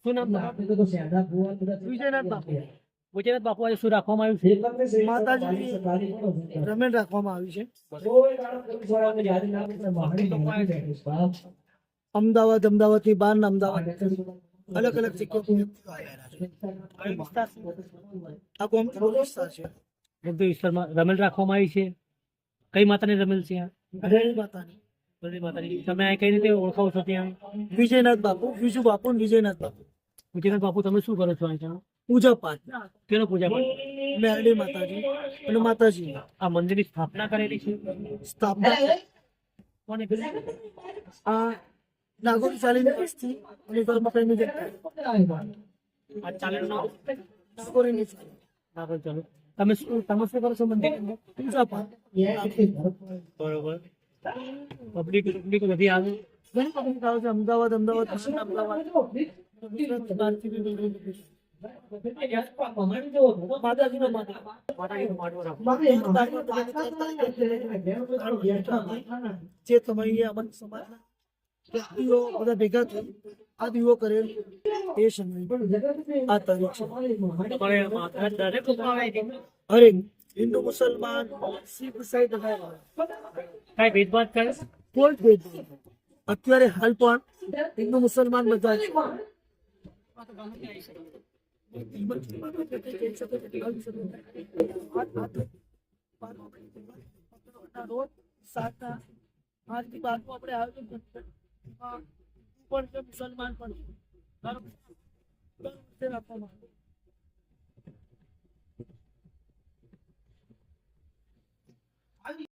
શું નામ વિજયનાથ બાપુ વિજયનાથ બાપુ આજે શું રાખવામાં આવ્યું છે? માતાજી રમેણ રાખવામાં આવી છે। અમદાવાદ થી બહાર અમદાવાદ અલગ અલગ જગ્યાએથી વ્યક્તિઓ આવેલા છે। આ ગોમતી વિસ્તાર છે। ગોમતી વિસ્તારમાં રમેલ રાખવામાં આવી છે। કઈ માતાની રમેલ છે? રેણી માતાની બધી માતાની। તમે આ કઈ રીતે ઓળખાવો છો ત્યાં? વિજયનાથ બાપુ વિજુ બાપુ અને વિજયનાથ બાપુ વિજયનાથ બાપુ તમે શું કરો છો અહીંયા? પૂજા પાઠ કેનો પૂજા પાઠ? મેરડી માતાજી અને માતાજી આ મંદિરની સ્થાપના કરેલી છે સ્થાપના કોને કરી? આ નાગોરી ચાલીની વસ્તી અને કર્મકરની જગ્યા આ ચાલેલું નામ નાગોરીની ચાલી આગળ ચાલો। તમે શું કરો છો મંદિરની અંદર? પૂજા પાઠ બરોબર। પબ્લિક બધી આવે? ઘણી પબ્લિક આવે છે। અમદાવાદ પછી અમદાવાદ ગુજરાત બહારથી બી લોકો માતાજીનો માતા જે તમારી અમન સમાજના વ્યક્તિઓ બધા ભેગા થઈ આ દીવો કરેલ એ સમય આ તારીખ છે। અરે હિન્દુ મુસલમાન શીખ ઈસાઈ બધા કઈ ભેદભાવ કરે? કોઈ જ ભેદભાવ અત્યારે હાલ પણ હિન્દુ મુસલમાન બધા છે। રોજ 7:00 થી 12 આયોજન પણ મુસલમાન પણ રાખવામાં આવે।